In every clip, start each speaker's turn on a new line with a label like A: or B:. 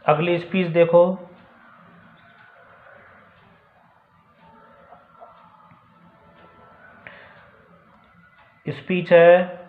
A: अगली स्पीच देखो, स्पीच है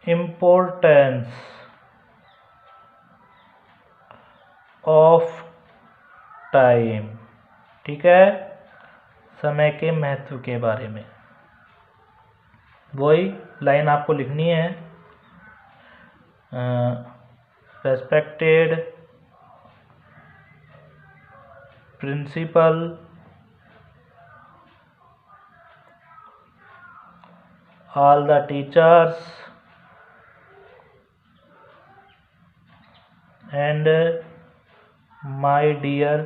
A: इम्पोर्टेंस ऑफ टाइम। ठीक है, समय के महत्व के बारे में। वही लाइन आपको लिखनी है, respected principal all the teachers and my dear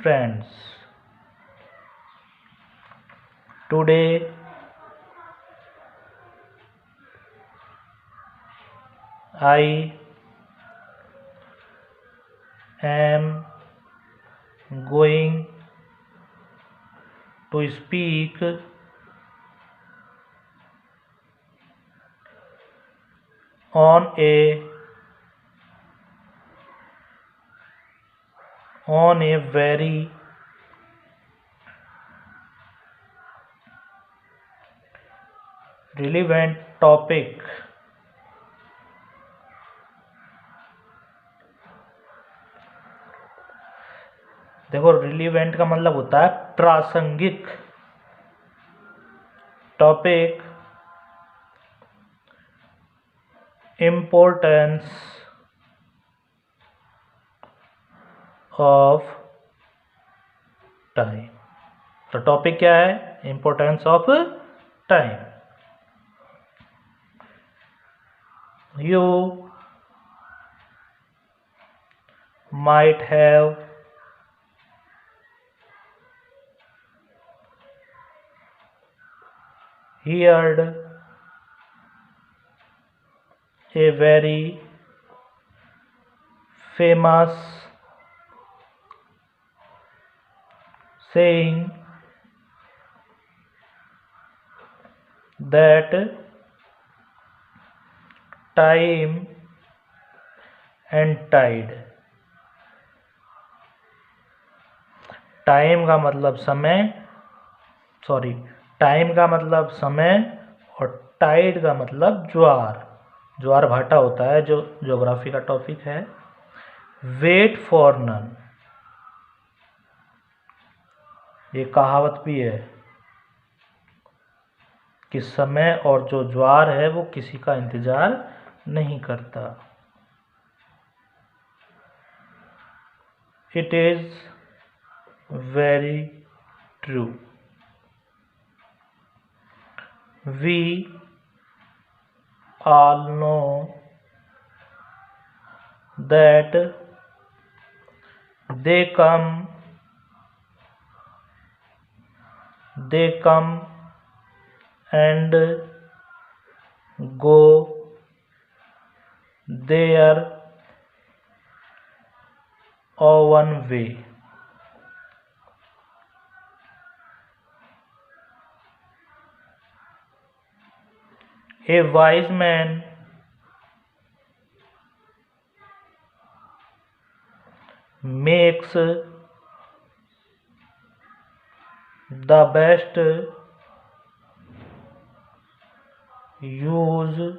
A: friends, today I am going to speak on a very relevant topic. देखो, रिलीवेंट का मतलब होता है प्रासंगिक। Topic, importance of time. तो टॉपिक क्या है? Importance of time. You might have heard a very famous saying that time and tide, time का मतलब समय, टाइम का मतलब समय और टाइड का मतलब ज्वार। ज्वार भाटा होता है, जो ज्योग्राफी का टॉपिक है। वेट फॉर नन, ये कहावत भी है कि समय और जो ज्वार है वो किसी का इंतजार नहीं करता। It is very true. We all know that they come and go their own way. A wise man makes the best use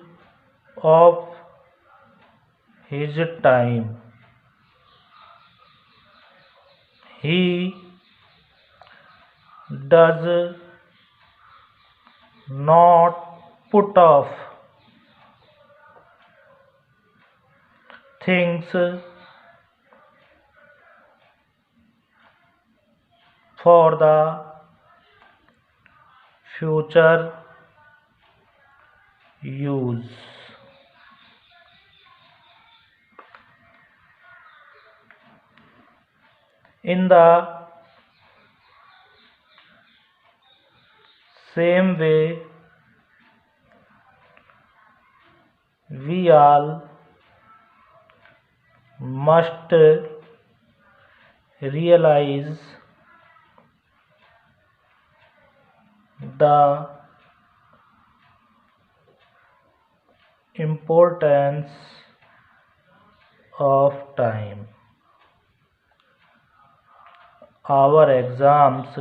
A: of his time. He does not put off things for the future use. In the same way, we all must realize the importance of time. Our exams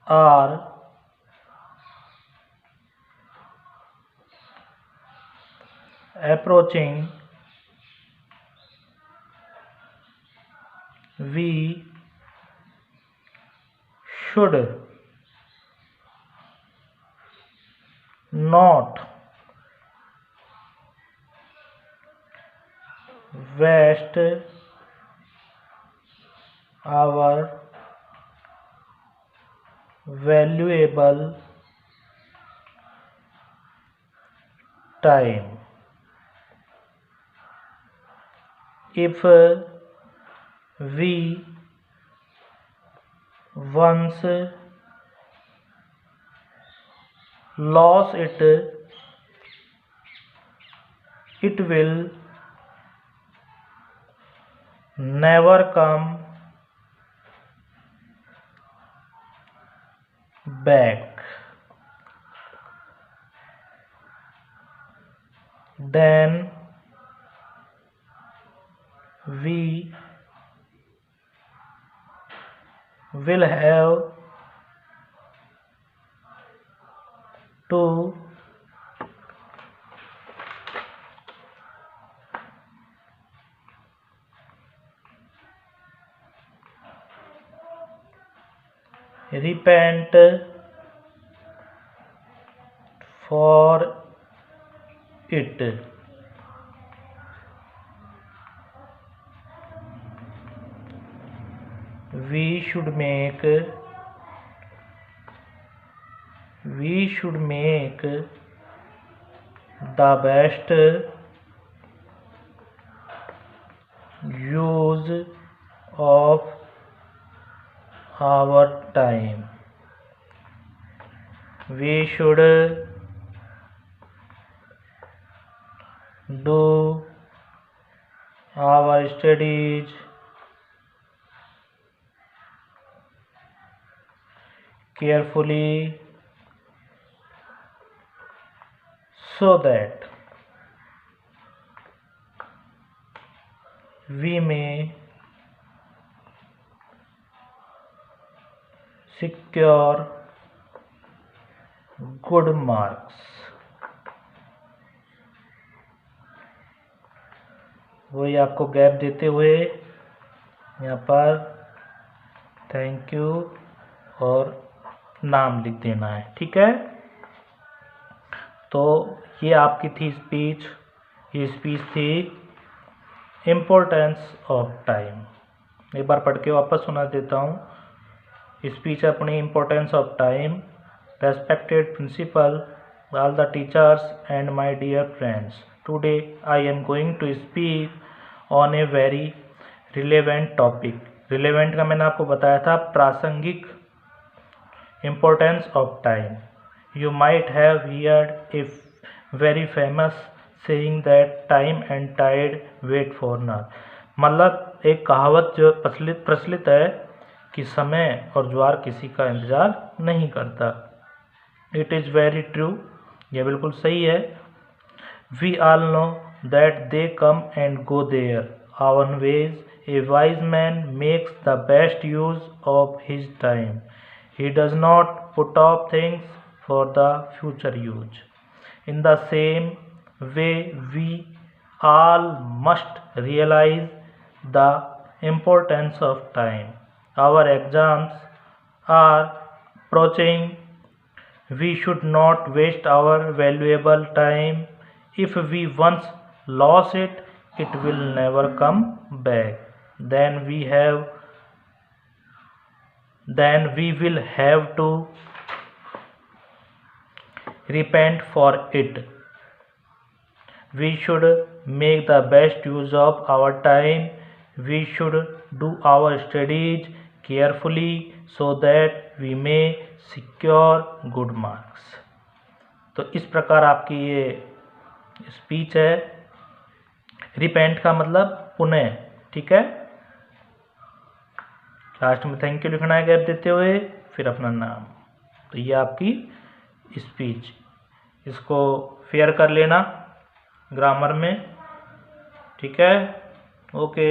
A: are approaching. We should not waste our valuable time. If we once lost it, it will never come back. Then we will have to repent for it. We should make the best use of our time. We should do our studies carefully so that we may secure good marks. वही आपको gap देते हुए यहाँ पर thank you और नाम लिख देना है, ठीक है। तो ये आपकी थी स्पीच, ये स्पीच थी इम्पोर्टेंस ऑफ टाइम। एक बार पढ़ के वापस सुना देता हूँ। स्पीच अपनी importance of time. Respected principal, all the teachers and my dear friends, today I am going to speak on a very relevant topic. Relevant का मैंने आपको बताया था प्रासंगिक, importance of time. You might have heard a very famous saying that time and tide wait for none. मतलब एक कहावत जो प्रचलित है कि समय और ज्वार किसी का इंतजार नहीं करता। इट इज़ वेरी ट्रू, यह बिल्कुल सही है। We all know that they come and go their own ways. A wise man makes the best use of his time. He does not put off things for the future use. In the same way, we all must realize the importance of time. Our exams are approaching. We should not waste our valuable time. If we once lost it, it will never come back. Then we will have to repent for it. We should make the best use of our time. We should do our studies carefully so that we may secure good marks. तो इस प्रकार आपकी ये speech है। Repent का मतलब पुनः, ठीक है। लास्ट में थैंक यू लिखना है गैप देते हुए, फिर अपना नाम। तो ये आपकी स्पीच। इसको फेयर कर लेना ग्रामर में, ठीक है। ओके।